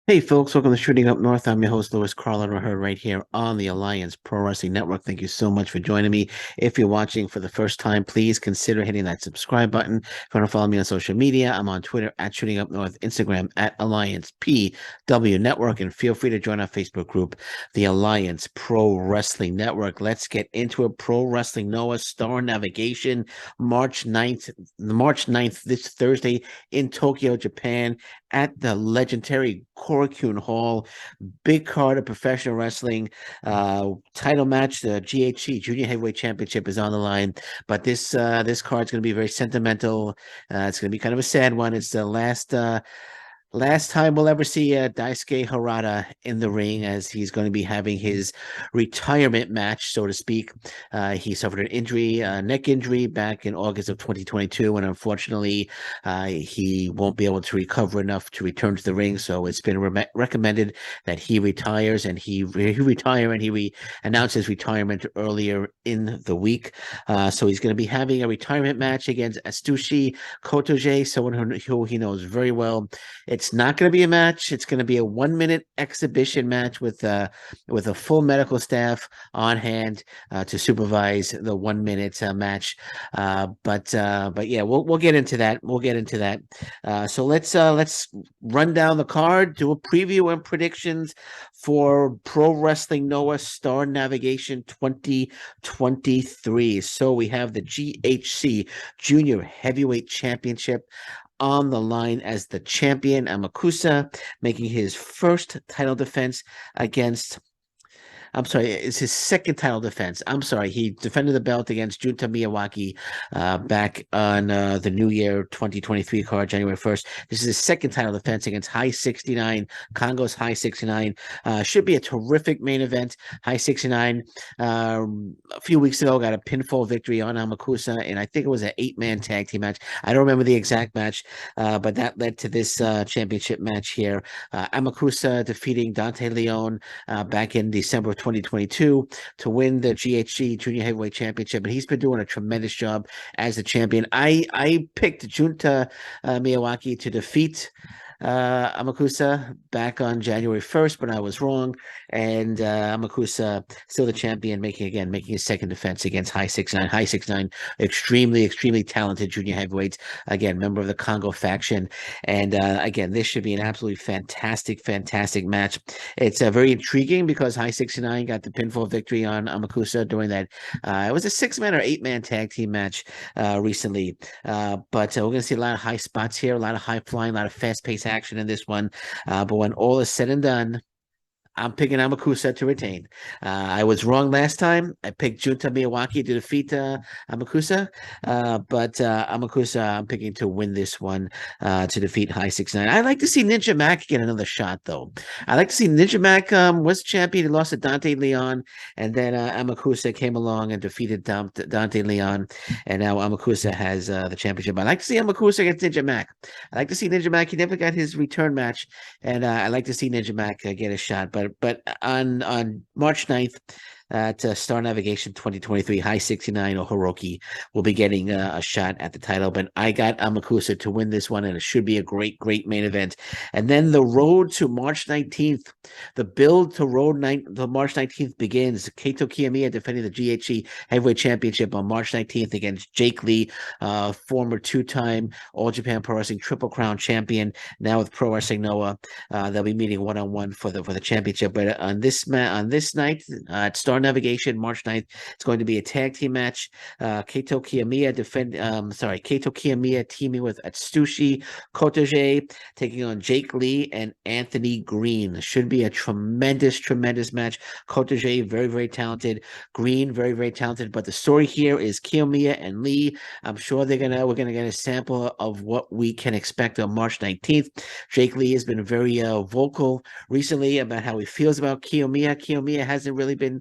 Hey folks, welcome to Shooting Up North. I'm your host, Louis Carlin, heard right here on the Alliance Pro Wrestling Network. Thank you so much for joining me. If you're watching for the first time, please consider hitting that subscribe button. If you want to follow me on social media, I'm on Twitter at Shooting Up North, Instagram at Alliance PW Network, and feel free to join our Facebook group, the Alliance Pro Wrestling Network. Let's get into it. Pro Wrestling Noah Star Navigation, March 9th, this Thursday in Tokyo, Japan, at the legendary Korakuen Hall. Big card of professional wrestling. Title match, the GHC Junior Heavyweight Championship is on the line. But this card is going to be very sentimental. It's going to be kind of a sad one. It's the last time we'll ever see Daisuke Harada in the ring, as he's going to be having his retirement match, so to speak. He suffered an injury, neck injury, back in August of 2022, and unfortunately, he won't be able to recover enough to return to the ring. So it's been recommended that he retires, and he announced his retirement earlier in the week. So he's going to be having a retirement match against Atsushi Kotoge, someone who he knows very well. It's not going to be a match. It's going to be a 1 minute exhibition match with a full medical staff on hand to supervise the 1 minute match. But yeah, we'll get into that. We'll get into that. So let's run down the card, do a preview and predictions for Pro Wrestling Noah Star Navigation 2023. So we have the GHC Junior Heavyweight Championship on the line as the champion. AMAKUSA making his first title defense against I'm sorry, it's his second title defense. I'm sorry, he defended the belt against Junta Miyawaki back on the New Year 2023 card, January 1st. This is his second title defense against High 69, Congo's High 69. Should be a terrific main event. High 69 a few weeks ago got a pinfall victory on Amakusa, and I think it was an 8-man tag team match. I don't remember the exact match, but that led to this championship match here. Amakusa defeating Dante Leon back in December of 2022 to win the GHC Junior Heavyweight Championship, and he's been doing a tremendous job as the champion. I picked Junta Miyawaki to defeat Amakusa back on January 1st, but I was wrong. And Amakusa still the champion, making his second defense against High 69. High 69, extremely talented junior heavyweights. Again, member of the Congo faction. And again, this should be an absolutely fantastic match. It's very intriguing because High 69 got the pinfall victory on Amakusa during that. It was a 6-man or 8-man tag team match recently. But we're going to see a lot of high spots here, a lot of high flying, a lot of fast paced action in this one. But when all is said and done, I'm picking Amakusa to retain. I was wrong last time. I picked Junta Miyawaki to defeat Amakusa, but Amakusa I'm picking to win this one to defeat High 69. I'd like to see Ninja Mac get another shot, though. I'd like to see Ninja Mac was champion. He lost to Dante Leon, and then Amakusa came along and defeated Dante Leon, and now Amakusa has the championship. I'd like to see Amakusa against Ninja Mac. I'd like to see Ninja Mac. He never got his return match, and I'd like to see Ninja Mac get a shot. But on March 9th at Star Navigation 2023, High 69 or Hiroki will be getting a shot at the title. But I got Amakusa to win this one, and it should be a great main event. And then the road to March 19th, the build to the March 19th begins. Kaito Kiyomiya defending the GHC Heavyweight Championship on March 19th against Jake Lee, former 2-time All Japan Pro Wrestling Triple Crown champion, now with Pro Wrestling Noah. They'll be meeting one-on-one for the championship. But on this night at Star Navigation, March 9th, it's going to be a tag team match. Kaito Kiyomiya teaming with Atsushi Kotoge, taking on Jake Lee and Anthony Greene. Should be a tremendous match. Kotoge, very talented. Greene, very talented. But the story here is Kiyomiya and Lee. I'm sure we're gonna get a sample of what we can expect on March 19th. Jake Lee has been very vocal recently about how he feels about Kiyomiya. Kiyomiya hasn't really been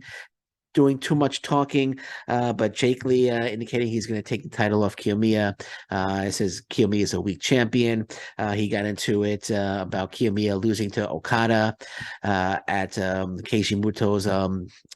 doing too much talking, but Jake Lee indicating he's going to take the title off Kiyomiya. It says Kiyomiya is a weak champion. He got into it about Kiyomiya losing to Okada at Keiji Muto's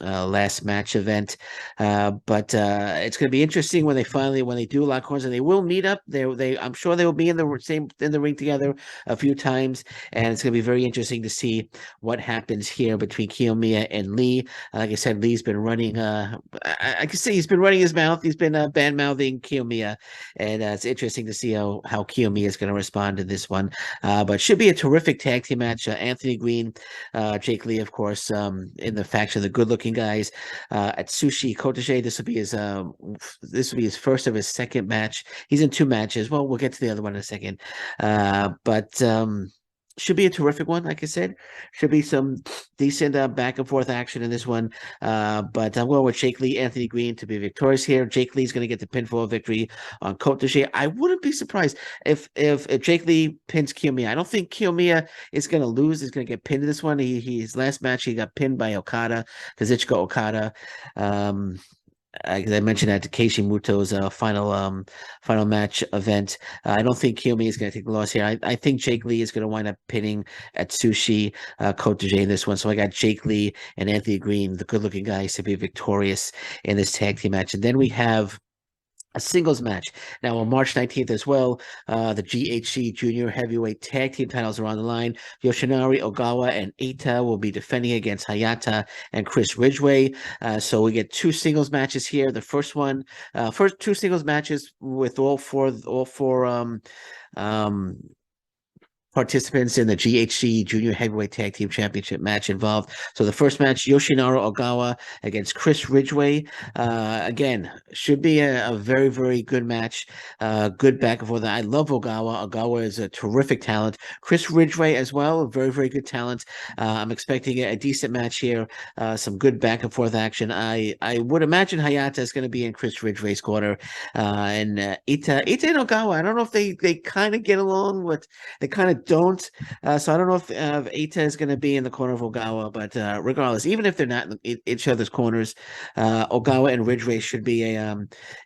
last match event. But it's going to be interesting when they do lock horns, and they will meet up. I'm sure they will be in the ring together a few times, and it's going to be very interesting to see what happens here between Kiyomiya and Lee. Like I said, Lee's been running. I can say he's been running his mouth. He's been bad mouthing Kiyomiya, and it's interesting to see how Kiyomiya is going to respond to this one. But should be a terrific tag team match. Anthony Greene, Jake Lee, of course, in the faction, the good-looking guys. Atsushi Kotoge. This will be his first of his second match. He's in 2 matches. Well, we'll get to the other one in a second. But should be a terrific one. Like I said, should be some decent back and forth action in this one. But I'm going with Jake Lee, Anthony Greene to be victorious here. Jake Lee's going to get the pinfall victory on Kotoge. I wouldn't be surprised if Jake Lee pins Kiyomiya. I don't think Kiyomiya is going to lose. He's going to get pinned in this one. His last match he got pinned by Kazuchika Okada. As I mentioned at Keiji Muto's final match event. I don't think Kiyomiya is going to take the loss here. I think Jake Lee is going to wind up pinning Atsushi Kotoge in this one. So I got Jake Lee and Anthony Greene, the good-looking guys, to be victorious in this tag team match. And then we have a singles match. Now on March 19th as well, the GHC Junior Heavyweight Tag Team titles are on the line. Yoshinari, Ogawa, and Eita will be defending against Hayata and Chris Ridgeway. So we get 2 singles matches here. The first 2 singles matches with all four participants in the GHC Junior Heavyweight Tag Team Championship match involved. So the first match, Yoshinari Ogawa against Chris Ridgeway. Again, should be a very, very good match. Good back and forth. I love Ogawa. Ogawa is a terrific talent. Chris Ridgeway as well, a very, very good talent. I'm expecting a decent match here. Some good back and forth action. I would imagine Hayata is going to be in Chris Ridgeway's corner. And Eita and Ogawa, I don't know if they kind of get along, but they kind of don't. So I don't know if Eita is going to be in the corner of Ogawa, but regardless, even if they're not in each other's corners, Ogawa and Ridgeway should be a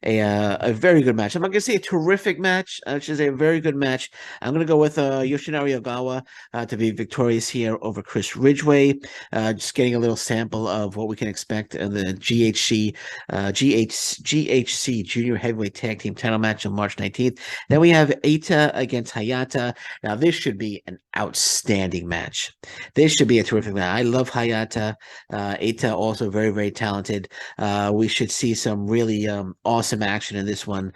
very good match. I'm not going to say a terrific match. I should say a very good match. I'm going to go with Yoshinari Ogawa to be victorious here over Chris Ridgeway. Just getting a little sample of what we can expect in the GHC Junior Heavyweight Tag Team title match on March 19th. Then we have Eita against Hayata. Now, this should be an outstanding match. This should be a terrific match. I love Hayata. Eita also very, very talented. We should see some really awesome action in this one.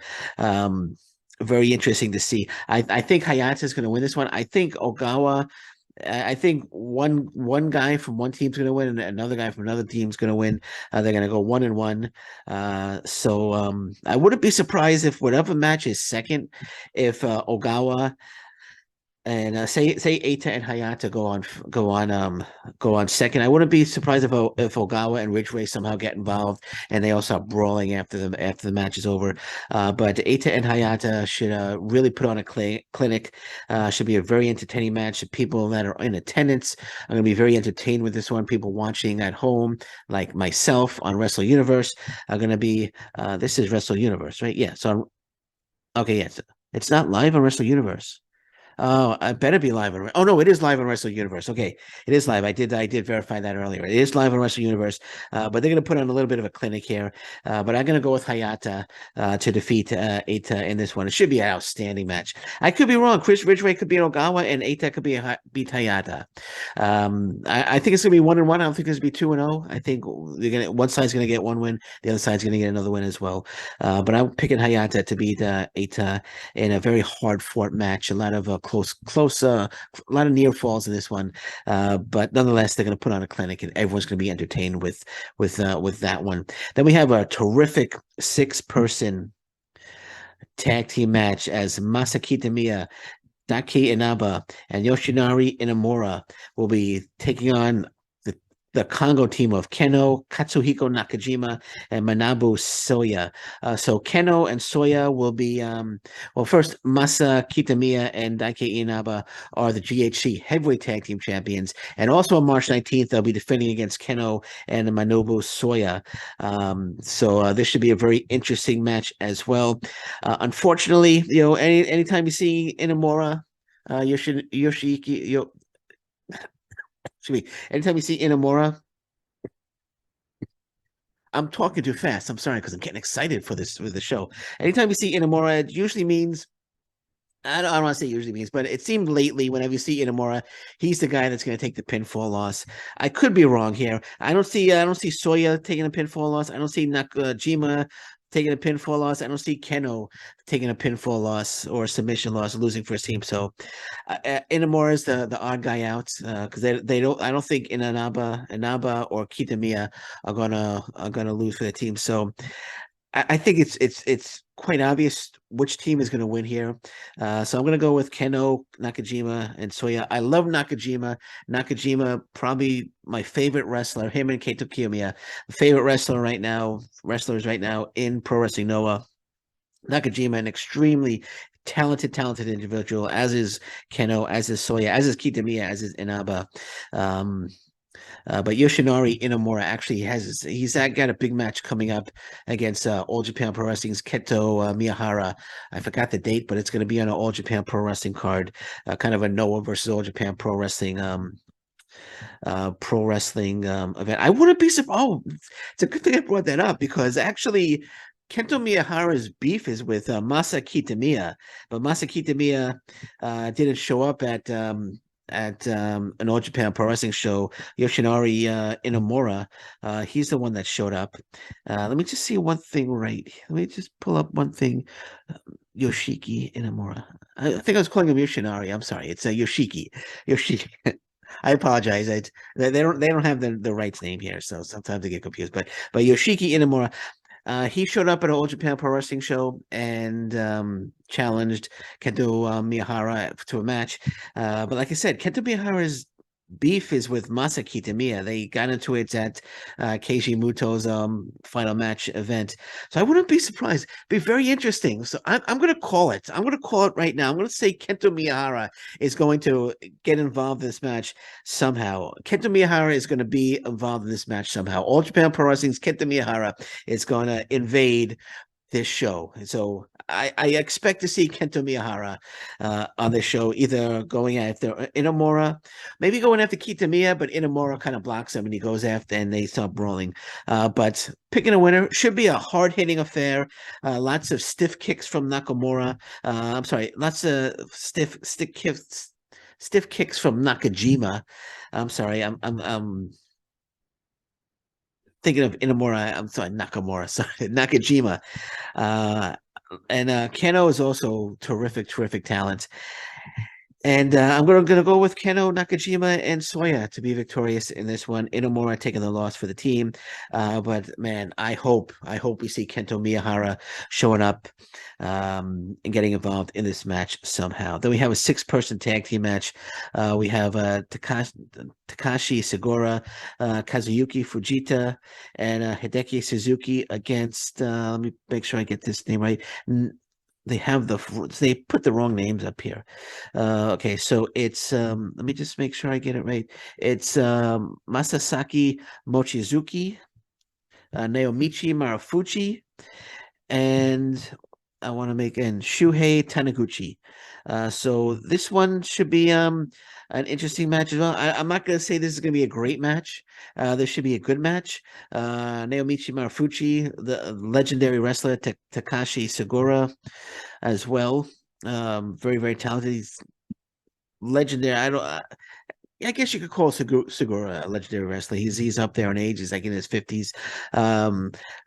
Very interesting to see. I think Hayata is going to win this one. I think Ogawa. I think one guy from one team's going to win, and another guy from another team's going to win. They're going to go 1-1. So I wouldn't be surprised if whatever match is second, if Ogawa and say Eita and Hayata go on second. I wouldn't be surprised if Ogawa and Ridgeway somehow get involved and they all start brawling after the match is over. But Eita and Hayata should really put on a clinic. Should be a very entertaining match. People that are in attendance are going to be very entertained with this one. People watching at home, like myself on Wrestle Universe, are going to be. This is Wrestle Universe, right? Yeah. So, okay, yes, it's not live on Wrestle Universe. Oh, I better be live on. Oh no, it is live on Wrestle Universe. Okay, it is live. I did verify that earlier. It is live on Wrestle Universe. But they're going to put on a little bit of a clinic here. But I'm going to go with Hayata to defeat Eita in this one. It should be an outstanding match. I could be wrong. Chris Ridgeway could beat Ogawa, and Eita could beat Hayata. I think it's going to be 1-1. I don't think it's going to be 2-0. I think one side's going to get one win, the other side's going to get another win as well. But I'm picking Hayata to beat Eita in a very hard fought match. A lot of a lot of near falls in this one, but nonetheless, they're going to put on a clinic, and everyone's going to be entertained with that one. Then we have a terrific 6-person tag team match as Masa Kitamiya, Daiki Inaba, and Yoshinari Inamura will be taking on the Congo team of Kenoh, Katsuhiko Nakajima, and Manabu Soya. So Kenoh and Soya will be, well, first, Masa, Kitamiya, and Daiki Inaba are the GHC heavyweight tag team champions. And also on March 19th, they'll be defending against Kenoh and Manabu Soya. So this should be a very interesting match as well. Unfortunately, anytime you see Inamura, Yoshiki, excuse me, anytime you see Inamura, I'm talking too fast. I'm sorry because I'm getting excited for the show. Anytime you see Inamura, it usually means I don't want to say usually means, but it seemed lately whenever you see Inamura, he's the guy that's going to take the pinfall loss. I could be wrong here. I don't see Soya taking a pinfall loss. I don't see Nakajima taking a pinfall loss. I don't see Kenoh taking a pinfall loss or a submission loss, losing for his team. So Inamura is the odd guy out because they don't. I don't think Inaba or Kitamiya are gonna lose for the team. So I think it's quite obvious which team is going to win here. So I'm going to go with Kenoh, Nakajima, and Soya. I love Nakajima. Nakajima, probably my favorite wrestler. Him and Kaito Kiyomiya, favorite wrestlers right now in Pro Wrestling Noah. Nakajima, an extremely talented individual, as is Kenoh, as is Soya, as is Kitamiya, as is Inaba. But Yoshinari Inamura actually he's got a big match coming up against All Japan Pro Wrestling's Keto Miyahara. I forgot the date, but it's going to be on an All Japan Pro Wrestling card, kind of a Noah versus All Japan Pro Wrestling event. I wouldn't be surprised. Oh, it's a good thing I brought that up because actually Kento Miyahara's beef is with Masa Kitamiya, but Masa Kitamiya didn't show up at an All Japan Pro Wrestling show. Yoshinari Inamura, he's the one that showed up. Let me just see one thing right. Let me just pull up one thing. Yoshiki Inamura. I think I was calling him Yoshinari. I'm sorry. It's Yoshiki. Yoshiki. I apologize. They don't have the rights name here, so sometimes I get confused. But Yoshiki Inamura, he showed up at an All Japan Pro Wrestling show and challenged Kento Miyahara to a match. But like I said, Kento Miyahara's beef is with Masa Kitamiya. They got into it at Keiji Muto's final match event. So I wouldn't be surprised. Be very interesting. So I'm going to call it. I'm going to call it right now. I'm going to say Kento Miyahara is going to get involved in this match somehow. Kento Miyahara is going to be involved in this match somehow. All Japan Pro Wrestling's Kento Miyahara is going to invade this show. So I expect to see Kento Miyahara on this show, either going after Inamura, maybe going after Kitamiya, but Inamura kind of blocks him and he goes after and they start brawling. But picking a winner should be a hard-hitting affair. Lots of stiff kicks from Nakamura. I'm sorry, lots of stiff kicks from Nakajima. I'm sorry, I'm thinking of Inamura. I'm sorry, Nakamura. Sorry, Nakajima. And Kenoh is also terrific talent. And I'm gonna go with Kenoh, Nakajima, and Soya to be victorious in this one. Inamura taking the loss for the team, but man, I hope we see Kento Miyahara showing up and getting involved in this match somehow. Then we have a 6-person tag team match. We have Takashi Sugiura, Kazuyuki Fujita, and Hideki Suzuki against. Let me make sure I get this name right. They put the wrong names up here. Okay, so it's let me just make sure I get it right. It's Masaaki Mochizuki, Naomichi Marufuji, and I want to make in Shuhei Taniguchi. So this one should be an interesting match as well. I'm not going to say this is going to be a great match. This should be a good match. Naomichi Marufuji, the legendary wrestler Takashi Sugiura as well. Very talented. He's legendary. I guess you could call Sugiura a legendary wrestler. He's up there in age. He's like in his 50s.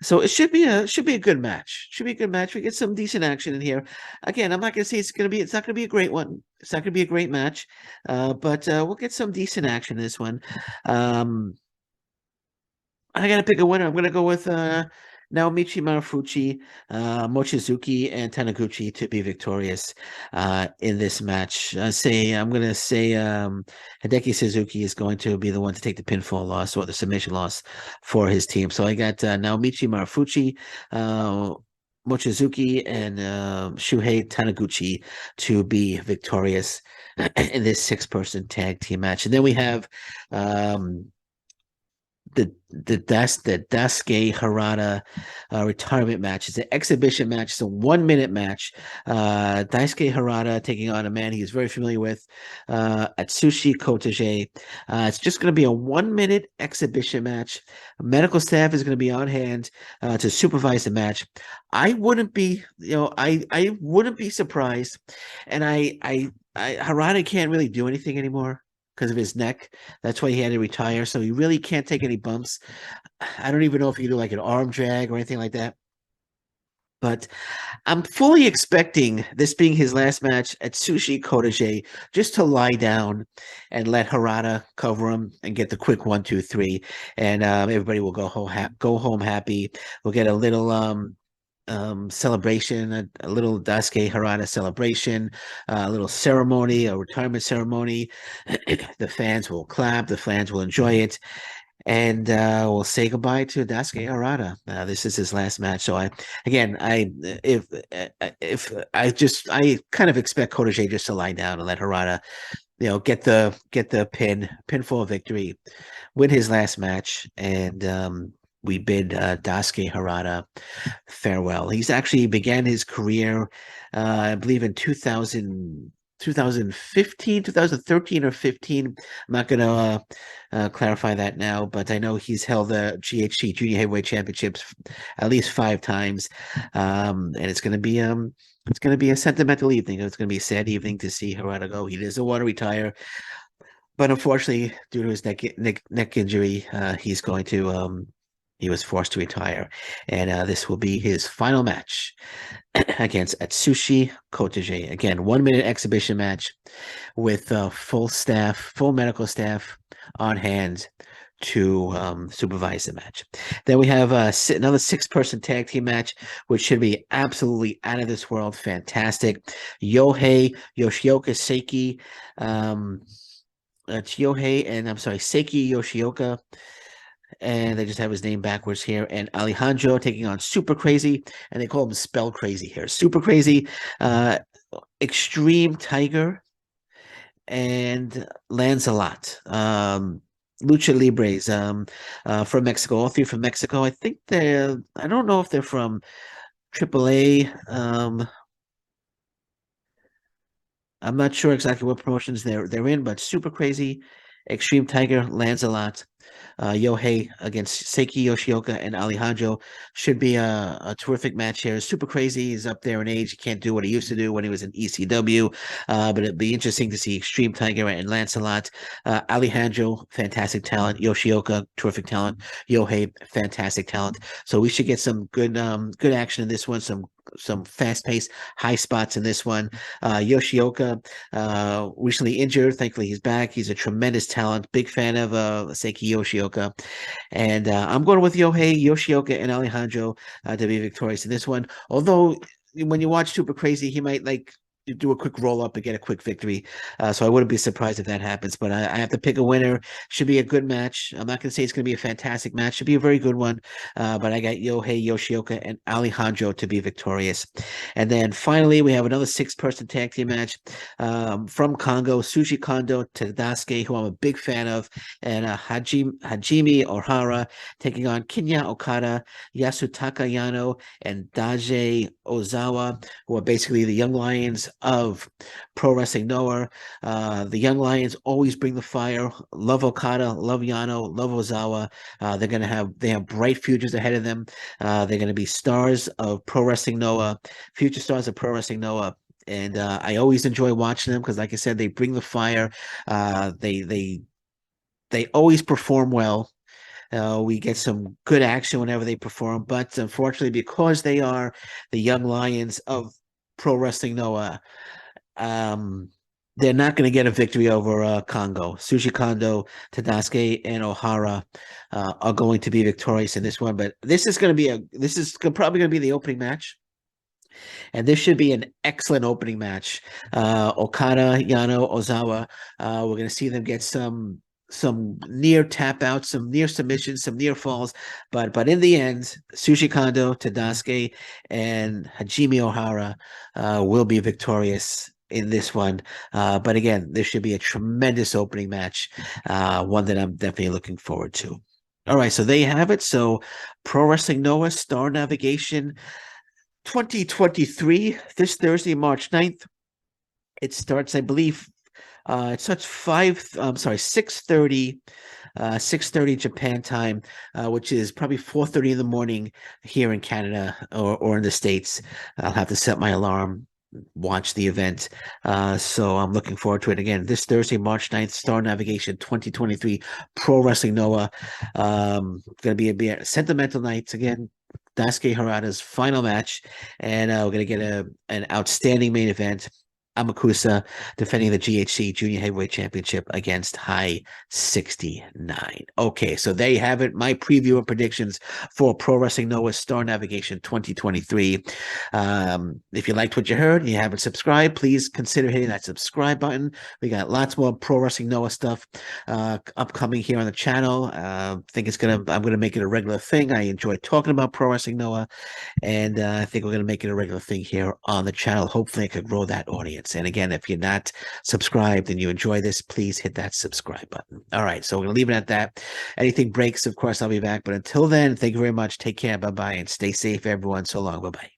So it should be a good match. Should be a good match. We get some decent action in here. Again, I'm not gonna say it's not gonna be a great one. It's not gonna be a great match. But we'll get some decent action in this one. I gotta pick a winner. I'm gonna go with Naomichi, Marufuji, Mochizuki, and Taniguchi to be victorious in this match. I'm going to say Hideki Suzuki is going to be the one to take the pinfall loss or the submission loss for his team. So I got Naomichi, Marufuji, Mochizuki, and Shuhei Taniguchi to be victorious in this six-person tag team match. And then we have the Daisuke Harada retirement match. It's an exhibition match. It's a 1 minute match. Daisuke Harada taking on a man he's very familiar with, Atsushi Kotoge. It's just going to be a 1 minute exhibition match. Medical staff is going to be on hand to supervise the match. I wouldn't be, I wouldn't be surprised, and Harada can't really do anything anymore because of his neck. That's why he had to retire. So he really can't take any bumps. I don't even know if he can do like an arm drag or anything like that. But I'm fully expecting this being his last match at Sushi Kotoge just to lie down and let Harada cover him and get the quick 1, 2, 3, and everybody will go home happy. We'll get a little celebration, a little Daisuke Harada celebration, a little ceremony, a retirement ceremony. The fans will clap, the fans will enjoy it, and we'll say goodbye to Daisuke Harada. This is his last match. So I kind of expect Kotoge just to lie down and let Harada, get the pinfall victory, win his last match, and we bid Daisuke Harada farewell. He's actually began his career, I believe, in 2015, 2013 or 15. I'm not going to clarify that now, but I know he's held the GHC Junior Heavyweight Championships at least 5 times, and it's going to be a sentimental evening. It's going to be a sad evening to see Harada go. He doesn't want to retire, but unfortunately, due to his neck injury, he was forced to retire, and this will be his final match against Atsushi Kotoge. Again, 1 minute exhibition match with full medical staff on hand to supervise the match. Then we have another six-person tag team match, which should be absolutely out of this world, fantastic. Yohei Yoshioka Seiki, it's Yohei and Seiki Yoshioka, and they just have his name backwards here. And Alejandro taking on Super Crazy, and they call him Spell Crazy here. Super Crazy, Extreme Tiger, and Lancelot. Lucha Libres from Mexico, all three from Mexico. I don't know if they're from AAA. I'm not sure exactly what promotions they're in, but Super Crazy, Extreme Tiger, Lancelot, Yohei against Seiki Yoshioka and Alejandro should be a terrific match here. Super Crazy is up there in age. He can't do what he used to do when he was in ECW, but it'd be interesting to see Extreme Tiger and Lancelot. Alejandro, fantastic talent. Yoshioka, terrific talent. Yohei, fantastic talent. So we should get some good action in this one. Some fast-paced high spots in this one. Yoshioka recently injured. Thankfully, he's back. He's a tremendous talent. Big fan of Seiki Yoshioka. And I'm going with Yoshioka, and Alejandro to be victorious in this one. Although, when you watch Super Crazy, he might do a quick roll up and get a quick victory. So I wouldn't be surprised if that happens. But I have to pick a winner. Should be a good match. I'm not going to say it's going to be a fantastic match. Should be a very good one. But I got Yohei Yoshioka and Alejandro to be victorious. And then finally, we have another six-person tag team match from Congo. Sushi Kondo Tadasuke, who I'm a big fan of, and Hajime Ohara taking on Kinya Okada, Yasutaka Yano, and Daiji Ozawa, who are basically the young lions of Pro Wrestling Noah. The young lions always bring the fire. Love Okada, love Yano, love Ozawa. They have bright futures ahead of them. They're going to be stars of Pro Wrestling Noah, future stars of Pro Wrestling Noah. And I always enjoy watching them because, like I said, they bring the fire. They always perform well. We get some good action whenever they perform, but unfortunately, because they are the young lions of Pro Wrestling Noah, um, they're not going to get a victory over Kongo. Sushi Kondo, Tadasuke, and Ohara are going to be victorious in this one. But this is going to be probably going to be the opening match, and this should be an excellent opening match. Okada, Yano, Ozawa. We're going to see them get some near tap outs, some near submissions, some near falls, but in the end, Sushi Kondo, Tadasuke, and Hajime Ohara will be victorious in this one. But again, this should be a tremendous opening match, one that I'm definitely looking forward to. All right, so there you have it. So Pro Wrestling Noah Star Navigation 2023, this Thursday, March 9th. It starts, I believe, it starts 6:30 6:30 Japan time, which is probably 4:30 in the morning here in Canada or in the States. I'll have to set my alarm, watch the event. So I'm looking forward to it again. This Thursday, March 9th, Star Navigation 2023 Pro Wrestling Noah. Gonna be a sentimental night again. Daisuke Harada's final match, and we're gonna get an outstanding main event. AMAKUSA defending the GHC Junior Heavyweight Championship against High 69. Okay, so there you have it. My preview and predictions for Pro Wrestling Noah Star Navigation 2023. If you liked what you heard and you haven't subscribed, please consider hitting that subscribe button. We got lots more Pro Wrestling Noah stuff upcoming here on the channel. I'm gonna make it a regular thing. I enjoy talking about Pro Wrestling Noah. And I think we're going to make it a regular thing here on the channel. Hopefully, I could grow that audience. And again, if you're not subscribed and you enjoy this, please hit that subscribe button. All right, so we're going to leave it at that. Anything breaks, of course, I'll be back. But until then, thank you very much. Take care. Bye-bye. And stay safe, everyone. So long. Bye-bye.